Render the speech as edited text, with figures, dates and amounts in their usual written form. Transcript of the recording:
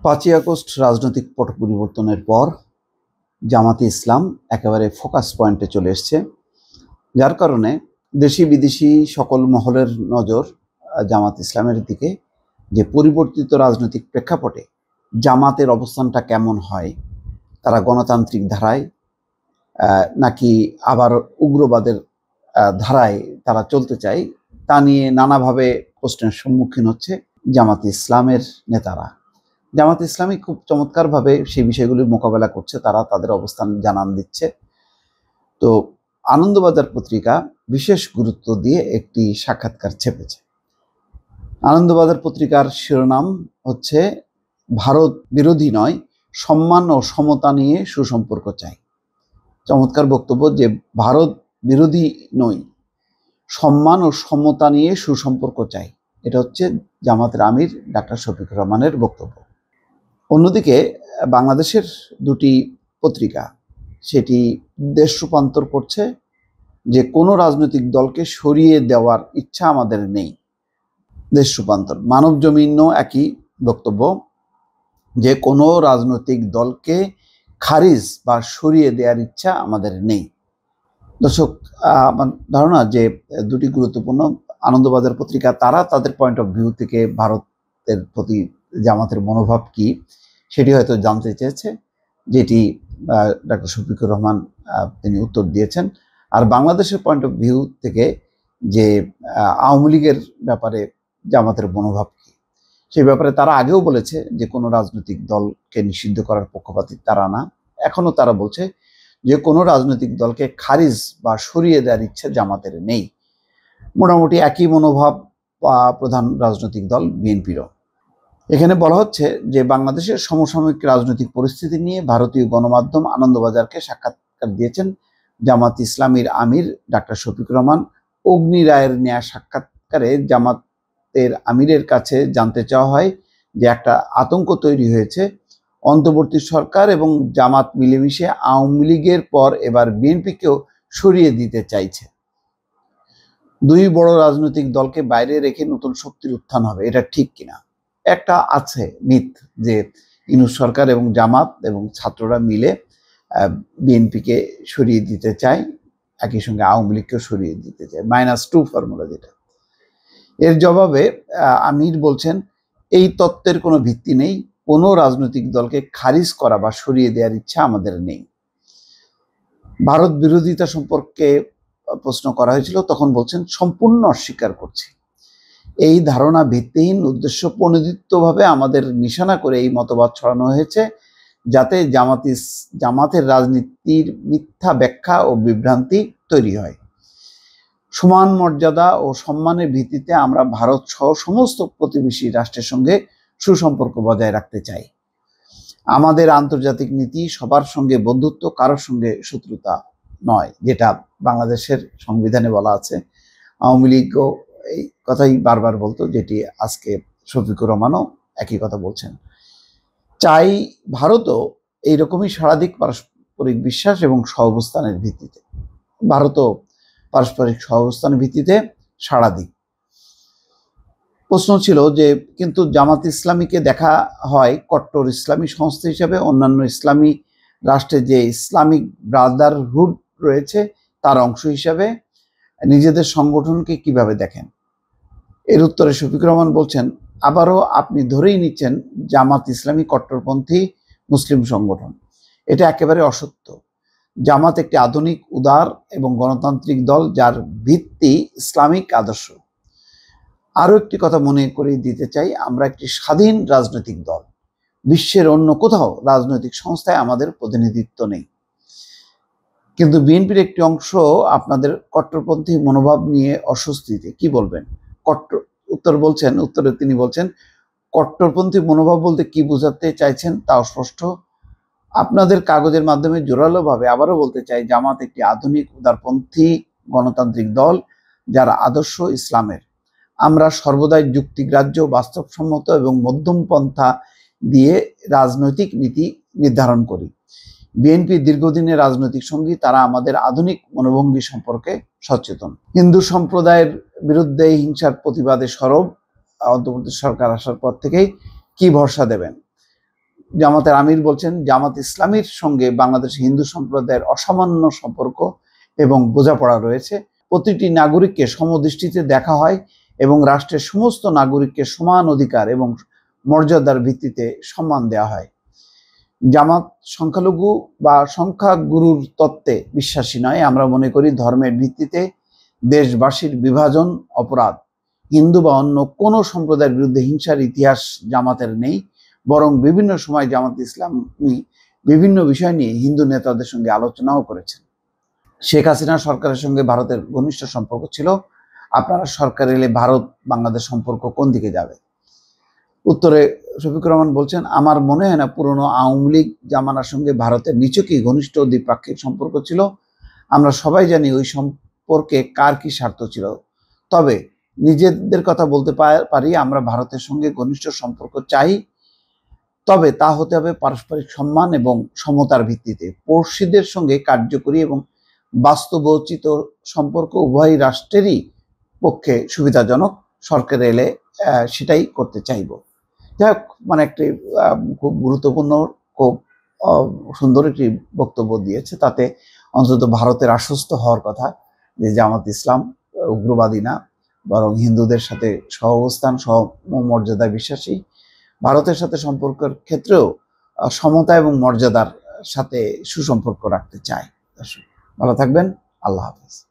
5ই August রাজনৈতিক পট পরিবর্তনের পর জামাতে ইসলাম একেবারে ফোকাস পয়েন্টে চলে এসছে, যার কারণে দেশি বিদেশি সকল মহলের নজর জামাত ইসলামের দিকে। যে পরিবর্তিত রাজনৈতিক প্রেক্ষাপটে জামাতের অবস্থানটা কেমন হয়, তারা গণতান্ত্রিক ধারায় নাকি আবার উগ্রবাদের ধারায় তারা চলতে চায়, তা নিয়ে নানাভাবে প্রশ্নের সম্মুখীন হচ্ছে জামাত ইসলামের নেতারা। জামাত ইসলামী খুব চমৎকারভাবে সেই বিষয়গুলি মোকাবেলা করছে, তারা তাদের অবস্থান জানান দিচ্ছে। তো আনন্দবাজার পত্রিকা বিশেষ গুরুত্ব দিয়ে একটি সাক্ষাৎকার ছেপেছে। আনন্দবাজার পত্রিকার শিরোনাম হচ্ছে ভারত বিরোধী নয়, সম্মান ও সমতা নিয়ে সুসম্পর্ক চাই। চমৎকার বক্তব্য যে ভারত বিরোধী নই, সম্মান ও সমতা নিয়ে সুসম্পর্ক চাই। এটা হচ্ছে জামাতের আমির ডাক্তার শফিকুর রহমানের বক্তব্য। অন্যদিকে বাংলাদেশের দুটি পত্রিকা সেটি দেশ রূপান্তর করছে যে কোনো রাজনৈতিক দলকে সরিয়ে দেওয়ার ইচ্ছা আমাদের নেই। দেশ রূপান্তর, মানব জমিনও একই বক্তব্য যে কোনো রাজনৈতিক দলকে খারিজ বা সরিয়ে দেওয়ার ইচ্ছা আমাদের নেই। দর্শক, আমার ধারণা যে দুটি গুরুত্বপূর্ণ। আনন্দবাজার পত্রিকা তারা তাদের পয়েন্ট অফ ভিউ থেকে ভারতের প্রতি জামাতের মনোভাব কি সেটি হয়তো জানতে চেয়েছে, যেটি ডাক্তার শফিকুর রহমান তিনি উত্তর দিয়েছেন। আর বাংলাদেশের পয়েন্ট অফ ভিউ থেকে যে আওয়ামী লীগের ব্যাপারে জামাতের মনোভাব কি, সেই ব্যাপারে তারা আগেও বলেছে যে কোনো রাজনৈতিক দলকে নিষিদ্ধ করার পক্ষপাতী তারা না। এখনো তারা বলছে যে কোনো রাজনৈতিক দলকে খারিজ বা সরিয়ে দেওয়ার ইচ্ছে জামাতের নেই। মোটামুটি একই মনোভাব প্রধান রাজনৈতিক দল বিএনপিরও। এখানে বলা হচ্ছে যে বাংলাদেশের সমসাময়িক রাজনৈতিক পরিস্থিতি নিয়ে ভারতীয় গণমাধ্যম আনন্দবাজারকে সাক্ষাৎকার দিয়েছেন জামাত ইসলামীর আমির ডাক্তার শফিকুর রহমান। অগ্নি রায়ের নেয়া সাক্ষাৎকারে জামাতের আমিরের কাছে জানতে চাওয়া হয় যে একটা আতঙ্ক তৈরি হয়েছে, অন্তর্বর্তী সরকার এবং জামাত মিলেমিশে আওয়ামী লীগের পর এবার বিএনপিকেও সরিয়ে দিতে চাইছে। দুই বড় রাজনৈতিক দলকে বাইরে রেখে নতুন শক্তির উত্থান হবে, এটা ঠিক কিনা? একটা আছে মিথ যে ইউনূস সরকার এবং জামাত এবং ছাত্ররা মিলে বিএনপিকে সরিয়ে দিতে চায়, একই সঙ্গে আওয়ামী লীগকেও সরিয়ে দিতে চায়, -2 ফর্মুলা যেটা। এর জবাবে আমির বলছেন এই তত্ত্বের কোনো ভিত্তি নেই, কোনো রাজনৈতিক দলকে খারিজ করা বা সরিয়ে দেওয়ার ইচ্ছা আমাদের নেই। ভারত বিরোধিতা সম্পর্কে প্রশ্ন করা হয়েছিল, তখন বলছেন সম্পূর্ণ অস্বীকার করছি। এই ধারণা ভিত্তিহীন, উদ্দেশ্য প্রণোদিতভাবে আমাদের নিশানা করে এই মতবাদ ছড়ানো হয়েছে যাতে জামাতের রাজনীতির মিথ্যা ব্যাখ্যা ও বিভ্রান্তি তৈরি হয়। সমান মর্যাদা ও সম্মানের ভিত্তিতে আমরা ভারত সহ সমস্ত প্রতিবেশী রাষ্ট্রের সঙ্গে সুসম্পর্ক বজায় রাখতে চাই। আমাদের আন্তর্জাতিক নীতি সবার সঙ্গে বন্ধুত্ব, কারোর সঙ্গে শত্রুতা নয়, যেটা বাংলাদেশের সংবিধানে বলা আছে। আওয়ামী লীগও এই কথাই বারবার বলতো, যেটি আজকে শফিকুর রহমানও একই কথা বলছেন। চাই ভারতও এইরকমই সারাদিক পারস্পরিক বিশ্বাস এবং সহাবস্থানের ভিত্তিতে। ভারতও পারস্পরিক সহাবস্থানের ভিত্তিতে সারাদিক। প্রশ্ন ছিল যে কিন্তু জামাত ইসলামীকে দেখা হয় কট্টর ইসলামী সংস্থা হিসেবে, অন্যান্য ইসলামী রাষ্ট্রে যে ইসলামিক ব্রাদারহুড রয়েছে তার অংশ হিসাবে নিজেদের সংগঠনকে কিভাবে দেখেন? এর উত্তরে শফিকুর রহমান বলছেন, আবারও আপনি ধরেই নিচ্ছেন জামাত ইসলামী কট্টরপন্থী মুসলিম সংগঠন। এটা একেবারে অসত্য। জামাত একটি আধুনিক, উদার এবং গণতান্ত্রিক দল যার ভিত্তি ইসলামিক আদর্শ। আরও একটি কথা মনে করিয়ে দিতে চাই, আমরা একটি স্বাধীন রাজনৈতিক দল। বিশ্বের অন্য কোথাও রাজনৈতিক সংস্থায় আমাদের প্রতিনিধিত্ব নেই। কিন্তু বিএনপির একটি অংশ আপনাদের কট্টরপন্থী মনোভাব নিয়ে অস্বস্তিতে, কি বলবেন? উত্তরে তিনি বলছেন, কট্টরপন্থী মনোভাব বলতে কি বোঝাতে চাইছেন তা অস্পষ্ট। আপনাদের কাগজের মাধ্যমে জোরালোভাবে আবারও বলতে চাই, জামাত একটি আধুনিক, উদারপন্থী গণতান্ত্রিক দল যার আদর্শ ইসলামের। আমরা সর্বদাই যুক্তিগ্রাহ্য, বাস্তবসম্মত এবং মধ্যম পন্থা দিয়ে রাজনৈতিক নীতি নির্ধারণ করি। বিএনপি দীর্ঘদিনের রাজনৈতিক সঙ্গী, তারা আমাদের আধুনিক মনোভঙ্গি সম্পর্কে সচেতন। হিন্দু সম্প্রদায়ের বিরুদ্ধে হিংসার প্রতিবাদে সরব। অন্তর্বর্তী সরকার আসার পর থেকেই কি ভরসা দেবেন? জামাতের আমির বলছেন, জামাত ইসলামীর সঙ্গে বাংলাদেশ হিন্দু সম্প্রদায়ের অসামান্য সম্পর্ক এবং বোঝাপড়া রয়েছে। প্রতিটি নাগরিককে সমদৃষ্টিতে দেখা হয় এবং রাষ্ট্রের সমস্ত নাগরিককে সমান অধিকার এবং মর্যাদার ভিত্তিতে সম্মান দেওয়া হয়। জামাত সংখ্যালঘু বা সংখ্যাগুরুর তত্ত্বে বিশ্বাসী নয়। আমরা মনে করি ধর্মের ভিত্তিতে দেশবাসীর বিভাজন অপরাধ। হিন্দু বা অন্য কোনো সম্প্রদায়ের বিরুদ্ধে হিংসার ইতিহাস জামাতের নেই, বরং বিভিন্ন সময় জামাত ইসলামী বিভিন্ন বিষয় নিয়ে হিন্দু নেতাদের সঙ্গে আলোচনাও করেছেন। শেখ হাসিনা সরকারের সঙ্গে ভারতের ঘনিষ্ঠ সম্পর্ক ছিল। আপনারা সরকার এলে ভারত বাংলাদেশ সম্পর্ক কোন দিকে যাবে? উত্তরে শফিকুর রহমান বলছেন, আমার মনে হয় না পুরনো আওয়ামী লীগ জামানার সঙ্গে ভারতের নিছকই ঘনিষ্ঠ দ্বিপাক্ষিক সম্পর্ক ছিল। আমরা সবাই জানি ওই সম্পর্কে কার কি স্বার্থ ছিল। তবে নিজেদের কথা বলতে পারি, আমরা ভারতের সঙ্গে ঘনিষ্ঠ সম্পর্ক চাই, তবে তা হতে হবে পারস্পরিক সম্মান এবং সমতার ভিত্তিতে। পড়শিদের সঙ্গে কার্যকরী এবং বাস্তবোচিত সম্পর্ক উভয় রাষ্ট্রেরই পক্ষে সুবিধাজনক। সরকার এলে সেটাই করতে চাইব। যাই হোক, মানে একটি খুব গুরুত্বপূর্ণ, খুব সুন্দর একটি বক্তব্য দিয়েছে। তাতে অন্তত ভারতের আশ্বস্ত হওয়ার কথা যে জামাত ইসলাম উগ্রবাদী না, বরং হিন্দুদের সাথে সহাবস্থান, সমমর্যাদায় বিশ্বাসী। ভারতের সাথে সম্পর্কের ক্ষেত্রেও সমতা এবং মর্যাদার সাথে সুসম্পর্ক রাখতে চায়। দর্শক ভালো থাকবেন, আল্লাহ হাফেজ।